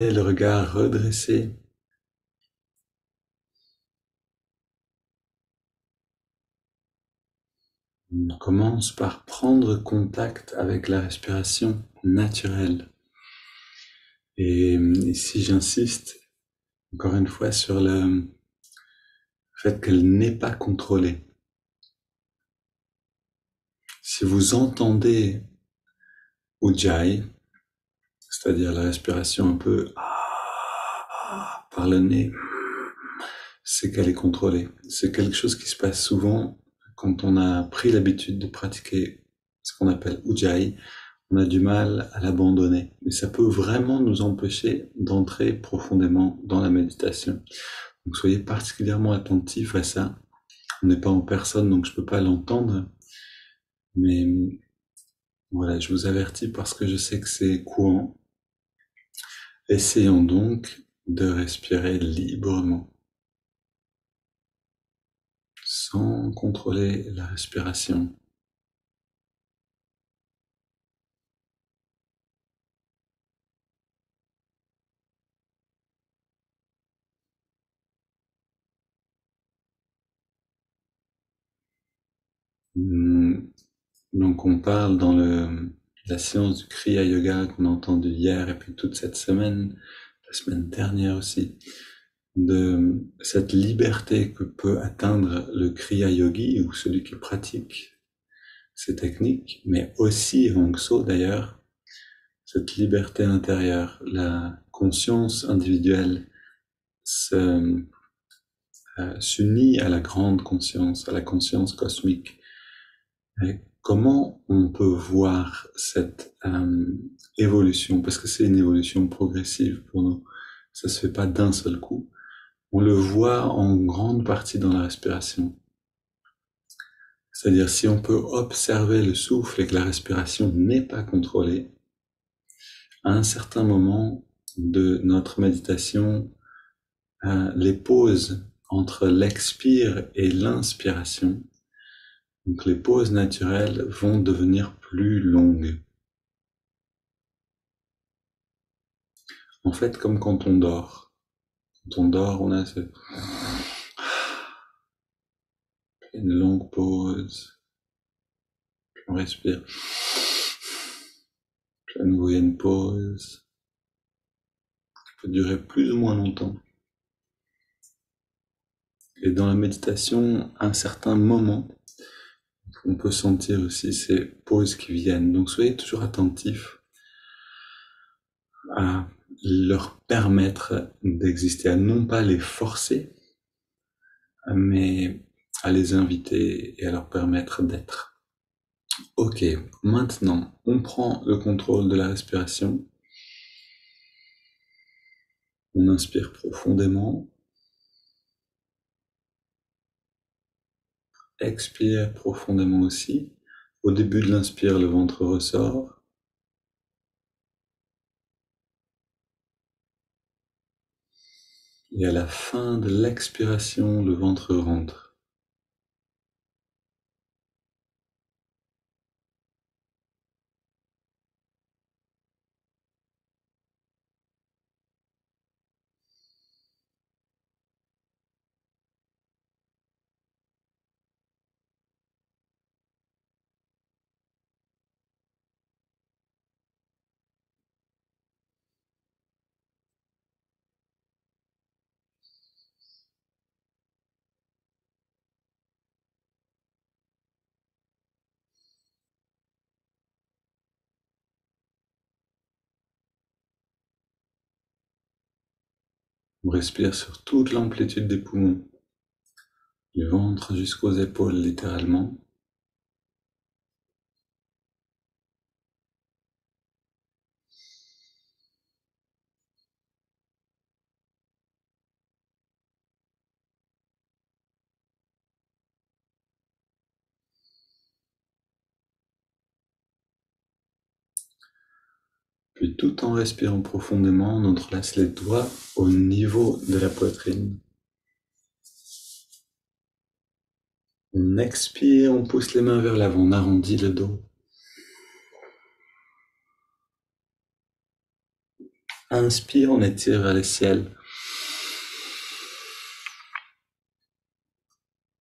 Et le regard redressé. On commence par prendre contact avec la respiration naturelle. Et ici, j'insiste encore une fois sur le fait qu'elle n'est pas contrôlée. Si vous entendez Ujjayi, c'est-à-dire la respiration un peu par le nez, c'est qu'elle est contrôlée. C'est quelque chose qui se passe souvent quand on a pris l'habitude de pratiquer ce qu'on appelle Ujjayi. On a du mal à l'abandonner. Mais ça peut vraiment nous empêcher d'entrer profondément dans la méditation. Donc soyez particulièrement attentifs à ça. On n'est pas en personne, donc je ne peux pas l'entendre. Mais voilà, je vous avertis parce que je sais que c'est courant. Essayons donc de respirer librement, sans contrôler la respiration. Donc on parle dans la séance du Kriya Yoga qu'on a entendu hier et puis toute cette semaine, la semaine dernière aussi, de cette liberté que peut atteindre le Kriya Yogi ou celui qui pratique ces techniques, mais aussi Hongso d'ailleurs, cette liberté intérieure, la conscience individuelle s'unit à la grande conscience, à la conscience cosmique. Et comment on peut voir cette évolution, parce que c'est une évolution progressive pour nous, ça se fait pas d'un seul coup. On le voit en grande partie dans la respiration. C'est-à-dire si on peut observer le souffle et que la respiration n'est pas contrôlée, à un certain moment de notre méditation, les pauses entre l'expire et l'inspiration, donc les pauses naturelles vont devenir plus longues. En fait, comme quand on dort. Quand on dort, on a une longue pause, puis on respire, puis à nouveau il y a une pause, qui peut durer plus ou moins longtemps. Et dans la méditation, à un certain moment, on peut sentir aussi ces pauses qui viennent. Donc soyez toujours attentifs à leur permettre d'exister, à non pas les forcer, mais à les inviter et à leur permettre d'être. Ok, maintenant, on prend le contrôle de la respiration. On inspire profondément. Expire profondément aussi. Au début de l'inspire, le ventre ressort. Et à la fin de l'expiration, le ventre rentre. On respire sur toute l'amplitude des poumons, du ventre jusqu'aux épaules littéralement. Puis tout en respirant profondément, on entrelace les doigts au niveau de la poitrine. On expire, on pousse les mains vers l'avant, on arrondit le dos. Inspire, on étire vers le ciel.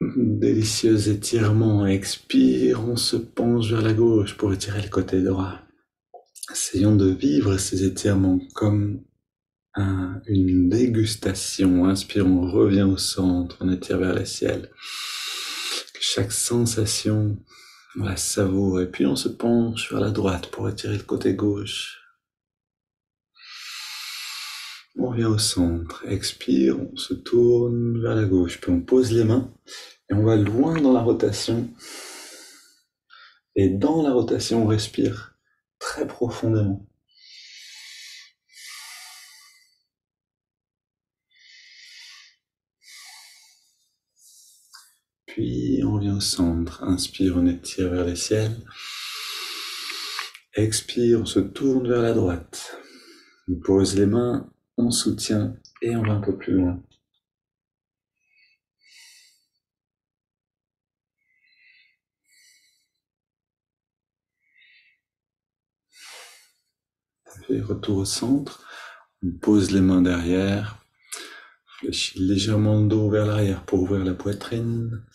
Délicieux étirement. Expire, on se penche vers la gauche pour étirer le côté droit. Essayons de vivre ces étirements comme une dégustation. Inspire, on revient au centre, on étire vers le ciel. Chaque sensation, on la savoure et puis on se penche vers la droite pour étirer le côté gauche. On revient au centre, expire, on se tourne vers la gauche, puis on pose les mains et on va loin dans la rotation. Et dans la rotation, on respire très profondément. Puis on revient au centre, inspire, on étire vers le ciel. Expire, on se tourne vers la droite. On pose les mains, on soutient et on va un peu plus loin. Puis retour au centre, on pose les mains derrière, fléchit légèrement le dos vers l'arrière pour ouvrir la poitrine.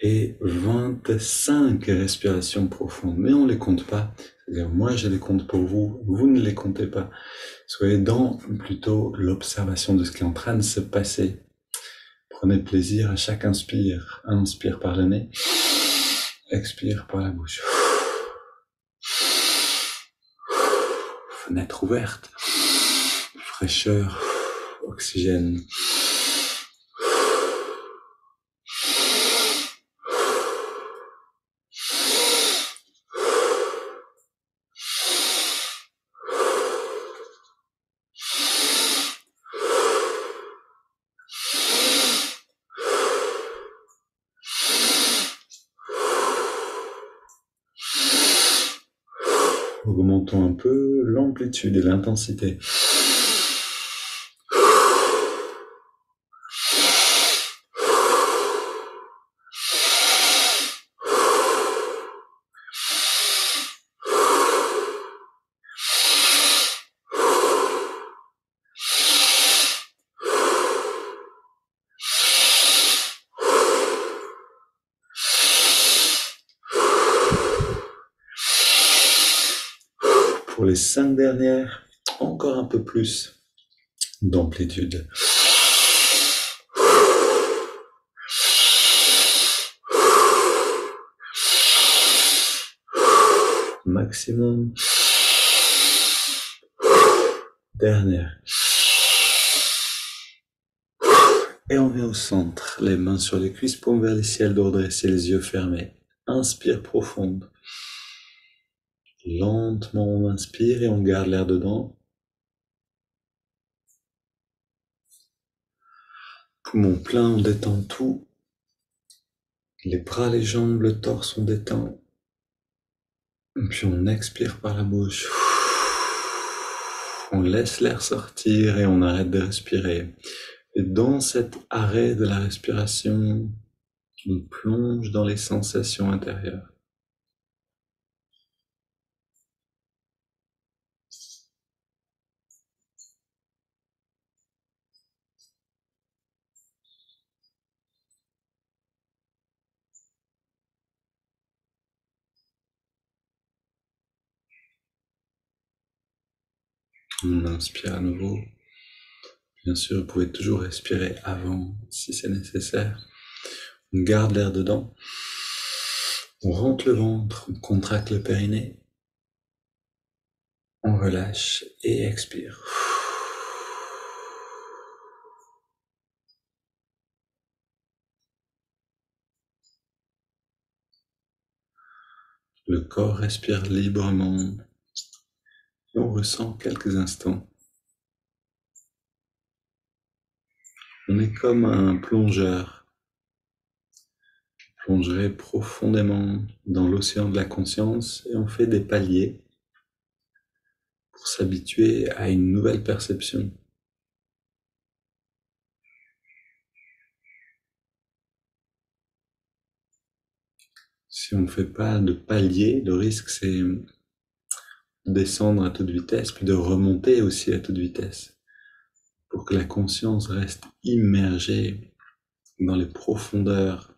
Et 25 respirations profondes, mais on ne les compte pas. C'est-à-dire, moi je les compte pour vous, vous ne les comptez pas. Soyez dans plutôt l'observation de ce qui est en train de se passer. Prenez plaisir à chaque inspire. Inspire par le nez, expire par la bouche. Fenêtre ouverte, fraîcheur, oxygène. Augmentons un peu l'amplitude et l'intensité. Pour les 5 dernières, encore un peu plus d'amplitude. Maximum. Dernière. Et on vient au centre, les mains sur les cuisses, paumes vers le ciel, dos redressé, les yeux fermés. Inspire profonde. Lentement on inspire et on garde l'air dedans. Poumon plein, on détend tout. Les bras, les jambes, le torse, on détend. Et puis on expire par la bouche. On laisse l'air sortir et on arrête de respirer. Et dans cet arrêt de la respiration, on plonge dans les sensations intérieures. On inspire à nouveau. Bien sûr, vous pouvez toujours respirer avant si c'est nécessaire. On garde l'air dedans. On rentre le ventre, on contracte le périnée. On relâche et expire. Le corps respire librement. Et on ressent quelques instants. On est comme un plongeur. On plongerait profondément dans l'océan de la conscience et on fait des paliers pour s'habituer à une nouvelle perception. Si on ne fait pas de palier, le risque c'est descendre à toute vitesse, puis de remonter aussi à toute vitesse, pour que la conscience reste immergée dans les profondeurs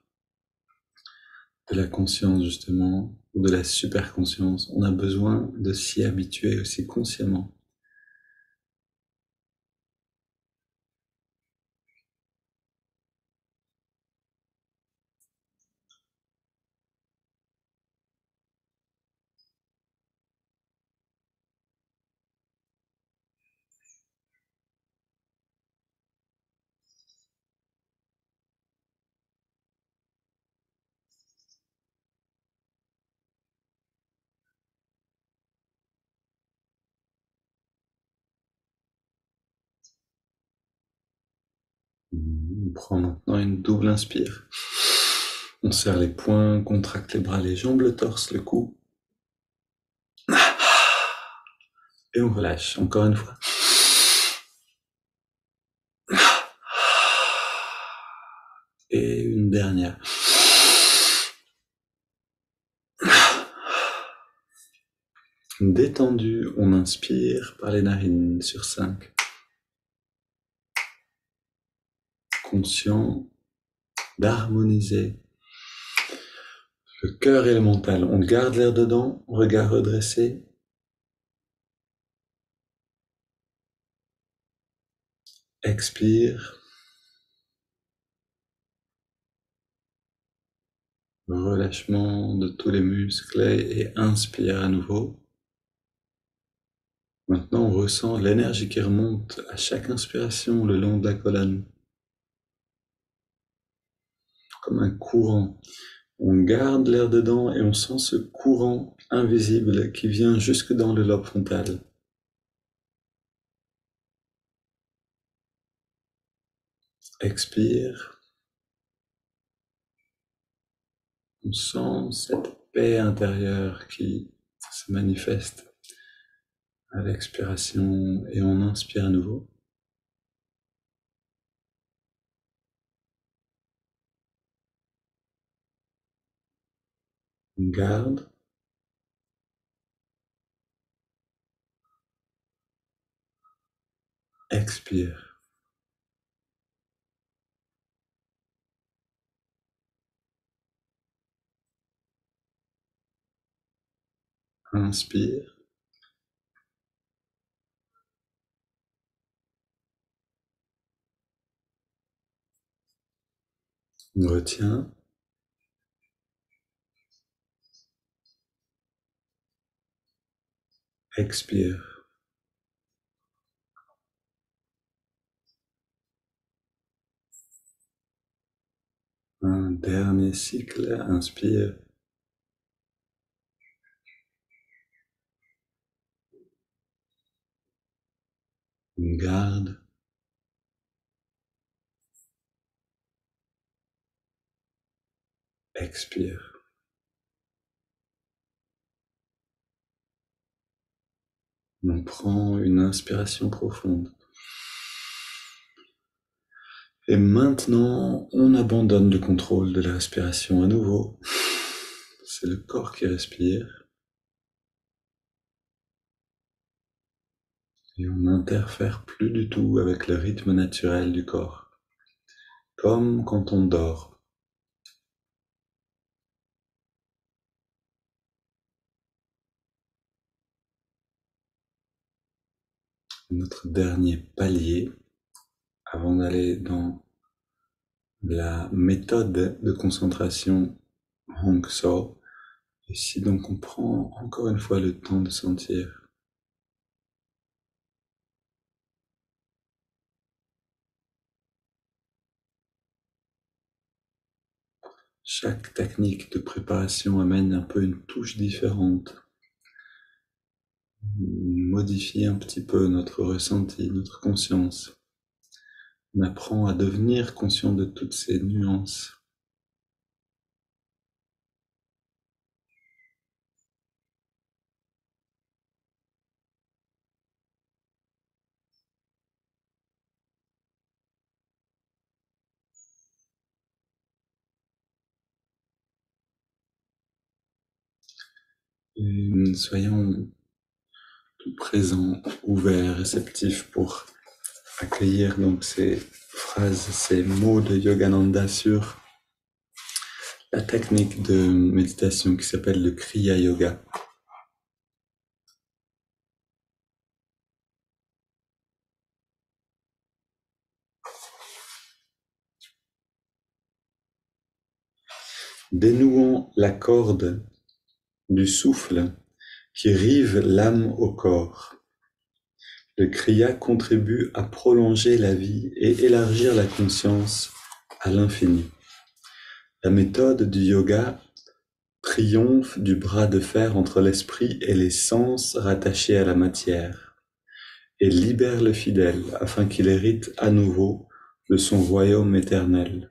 de la conscience justement, ou de la superconscience. On a besoin de s'y habituer aussi consciemment. On prend maintenant une double inspire. On serre les poings, on contracte les bras, les jambes, le torse, le cou. Et on relâche, encore une fois. Et une dernière. Détendu, on inspire par les narines sur 5. Conscient d'harmoniser le cœur et le mental. On garde l'air dedans, regard redressé. Expire. Relâchement de tous les muscles et inspire à nouveau. Maintenant, on ressent l'énergie qui remonte à chaque inspiration le long de la colonne, comme un courant. On garde l'air dedans et on sent ce courant invisible qui vient jusque dans le lobe frontal. Expire. On sent cette paix intérieure qui se manifeste à l'expiration et on inspire à nouveau. On garde. Expire. Inspire. On retient. Expire. Un dernier cycle. Inspire. On garde. Expire. On prend une inspiration profonde. Et maintenant, on abandonne le contrôle de la respiration à nouveau. C'est le corps qui respire. Et on n'interfère plus du tout avec le rythme naturel du corps. Comme quand on dort. Notre dernier palier avant d'aller dans la méthode de concentration Hong So. Ici donc on prend encore une fois le temps de sentir. Chaque technique de préparation amène un peu une touche différente. Modifie un petit peu notre ressenti, notre conscience. On apprend à devenir conscient de toutes ces nuances. Et soyons tout présent, ouvert, réceptif pour accueillir donc ces phrases, ces mots de Yogananda sur la technique de méditation qui s'appelle le Kriya Yoga. Dénouons la corde du souffle qui rive l'âme au corps. Le Kriya contribue à prolonger la vie et élargir la conscience à l'infini. La méthode du yoga triomphe du bras de fer entre l'esprit et les sens rattachés à la matière, et libère le fidèle afin qu'il hérite à nouveau de son royaume éternel.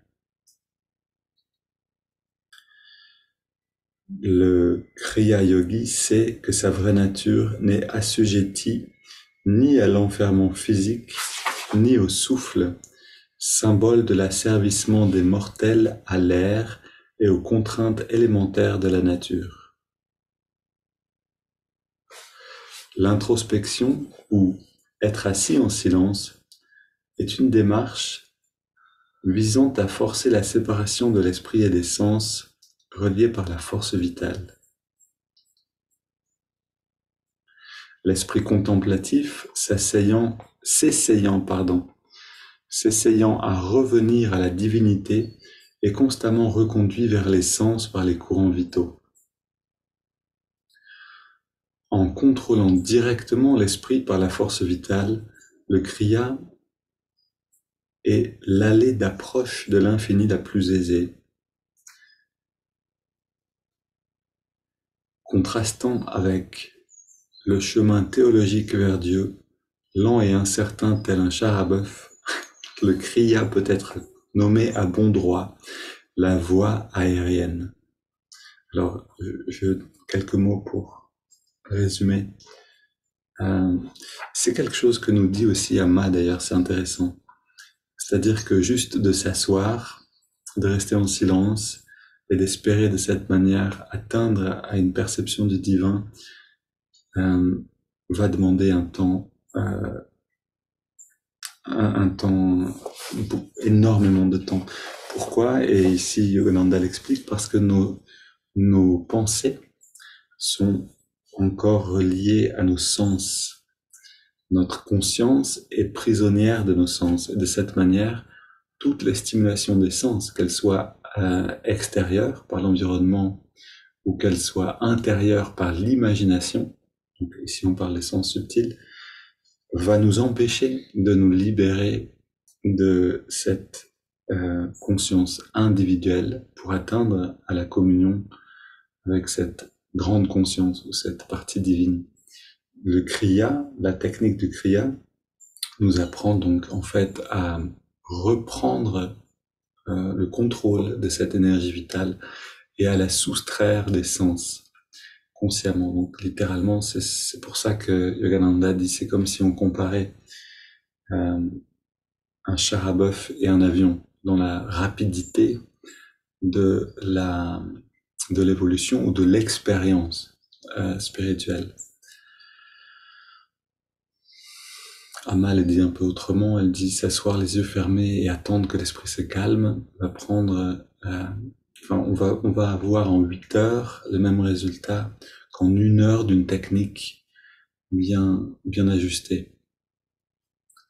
Le Kriya Yogi sait que sa vraie nature n'est assujettie ni à l'enfermement physique, ni au souffle, symbole de l'asservissement des mortels à l'air et aux contraintes élémentaires de la nature. L'introspection, ou être assis en silence, est une démarche visant à forcer la séparation de l'esprit et des sens reliés par la force vitale. L'esprit contemplatif, s'essayant à revenir à la divinité, est constamment reconduit vers les sens par les courants vitaux. En contrôlant directement l'esprit par la force vitale, le Kriya est l'allée d'approche de l'infini la plus aisée, contrastant avec le chemin théologique vers Dieu, lent et incertain tel un char à bœuf. Le Kriya peut être nommé à bon droit la voie aérienne. Alors, quelques mots pour résumer. C'est quelque chose que nous dit aussi Amma, d'ailleurs, c'est intéressant. C'est-à-dire que juste de s'asseoir, de rester en silence et d'espérer de cette manière atteindre à une perception du divin va demander un temps, énormément de temps. Pourquoi? Et ici, Yogananda l'explique, parce que nos pensées sont encore reliées à nos sens. Notre conscience est prisonnière de nos sens. Et de cette manière, toutes les stimulations des sens, qu'elles soient extérieures par l'environnement ou qu'elles soient intérieures par l'imagination, donc ici on parle des sens subtils, va nous empêcher de nous libérer de cette conscience individuelle pour atteindre à la communion avec cette grande conscience ou cette partie divine. Le Kriya, la technique du Kriya, nous apprend donc en fait à reprendre le contrôle de cette énergie vitale et à la soustraire des sens consciemment. Donc littéralement, c'est pour ça que Yogananda dit c'est comme si on comparait un char à bœuf et un avion dans la rapidité de l'évolution ou de l'expérience spirituelle. Amma elle dit un peu autrement, elle dit s'asseoir les yeux fermés et attendre que l'esprit se calme va prendre, on va avoir en 8 heures le même résultat qu'en 1 heure d'une technique bien ajustée.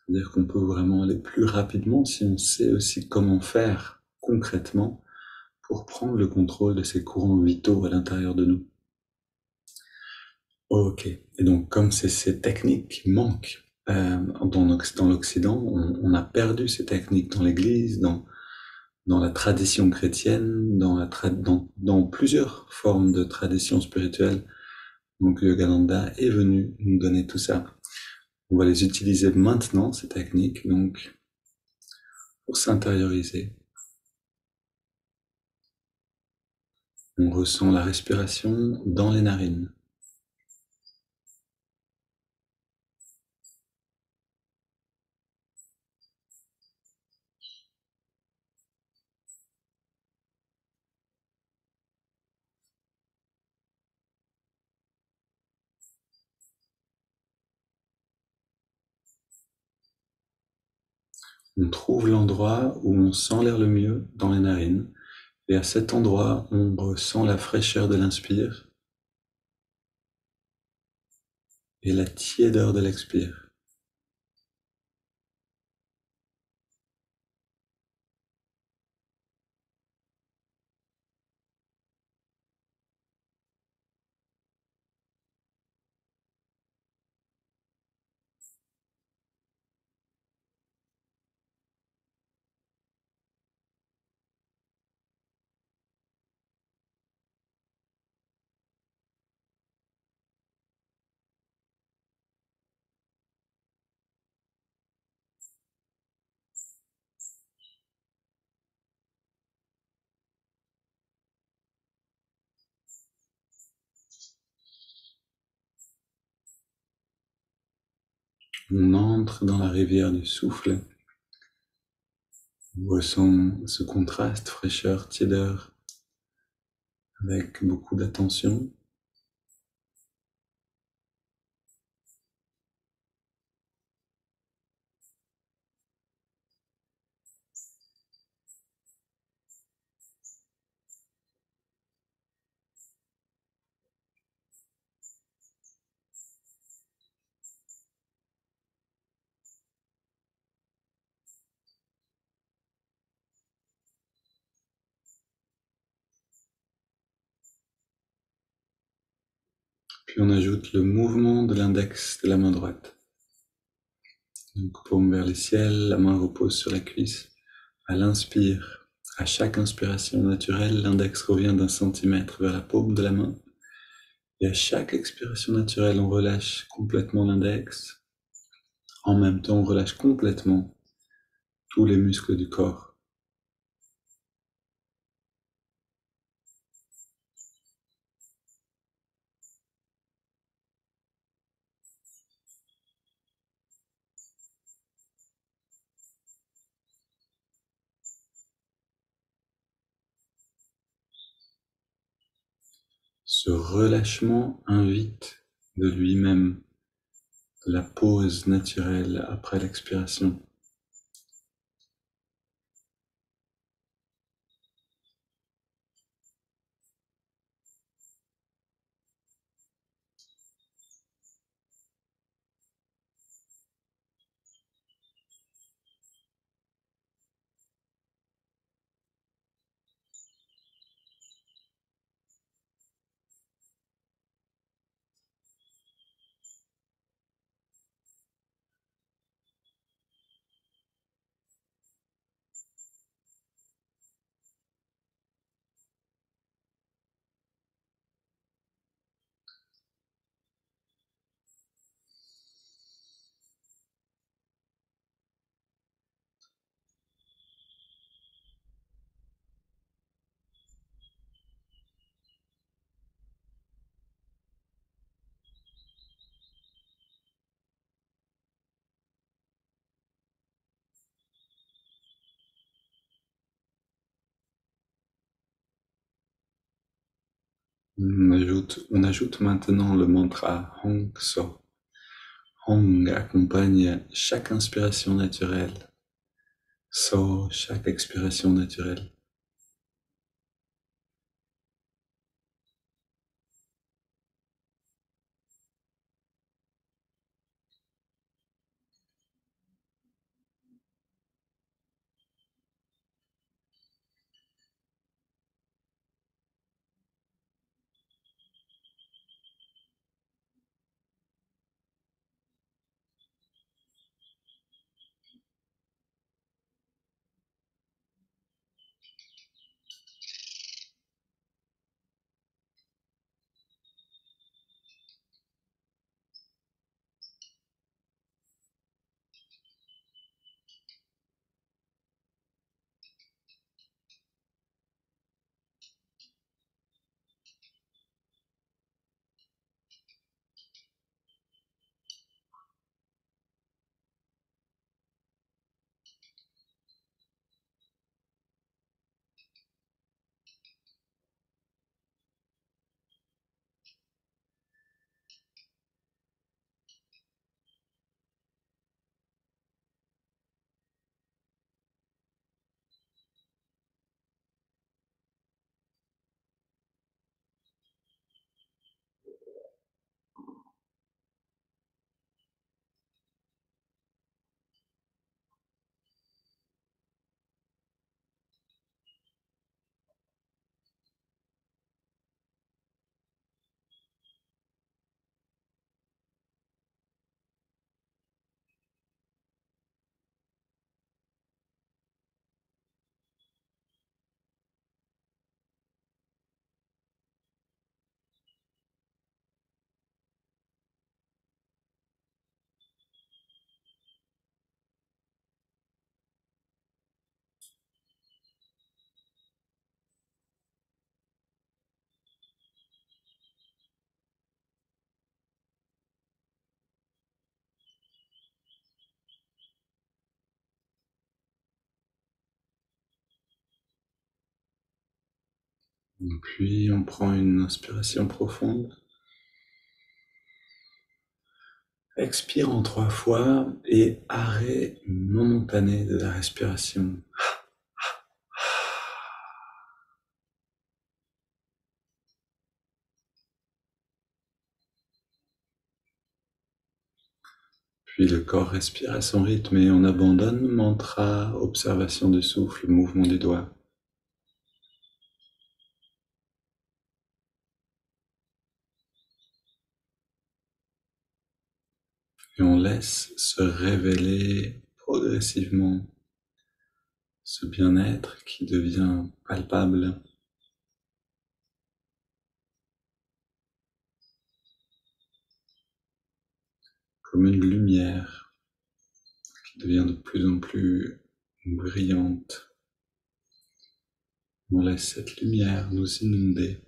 C'est-à-dire qu'on peut vraiment aller plus rapidement si on sait aussi comment faire concrètement pour prendre le contrôle de ces courants vitaux à l'intérieur de nous. Ok, et donc comme ces techniques manquent dans l'Occident, on a perdu ces techniques dans l'Église, dans la tradition chrétienne, dans plusieurs formes de traditions spirituelles. Donc Yogananda est venu nous donner tout ça. On va les utiliser maintenant, ces techniques, donc pour s'intérioriser. On ressent la respiration dans les narines. On trouve l'endroit où on sent l'air le mieux dans les narines. Et à cet endroit, on ressent la fraîcheur de l'inspire et la tiédeur de l'expire. On entre dans la rivière du souffle. On ressent ce contraste fraîcheur-tiédeur avec beaucoup d'attention. Puis on ajoute le mouvement de l'index de la main droite. Donc paume vers le ciel, la main repose sur la cuisse. À l'inspire, à chaque inspiration naturelle, l'index revient d'un centimètre vers la paume de la main. Et à chaque expiration naturelle, on relâche complètement l'index. En même temps, on relâche complètement tous les muscles du corps. Ce relâchement invite de lui-même la pause naturelle après l'expiration. On ajoute maintenant le mantra Hong So. Hong accompagne chaque inspiration naturelle. So, chaque expiration naturelle. Puis on prend une inspiration profonde. Expire en 3 fois et arrêt momentané de la respiration. Puis le corps respire à son rythme et on abandonne mantra, observation du souffle, mouvement des doigts. Et on laisse se révéler progressivement ce bien-être qui devient palpable, comme une lumière qui devient de plus en plus brillante. On laisse cette lumière nous inonder.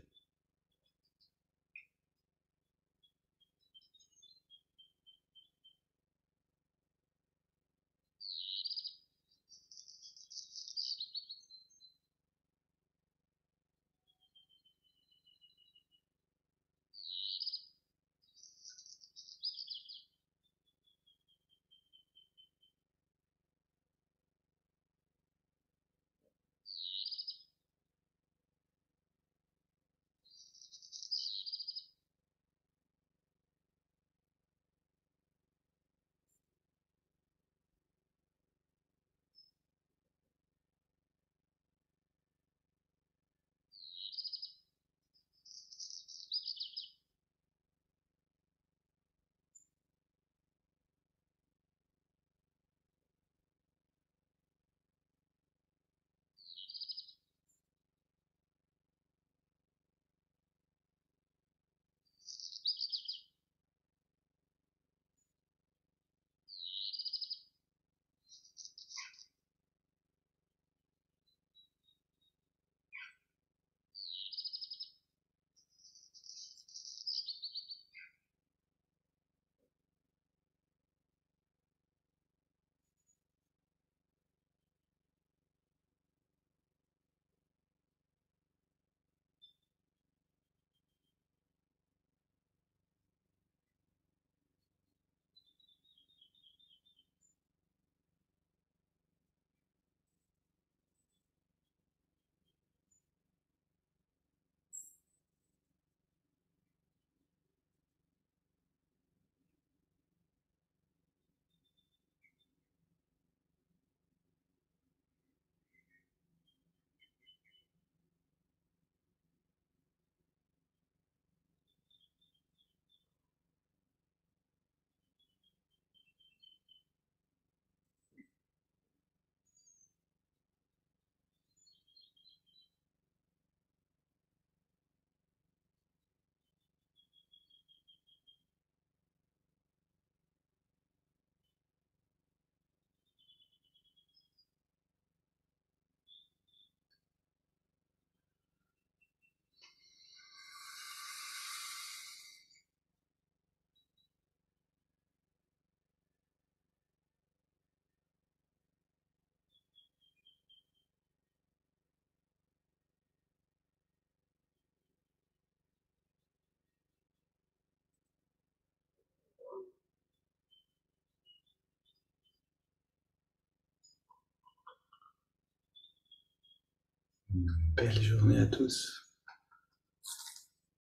Belle journée à tous.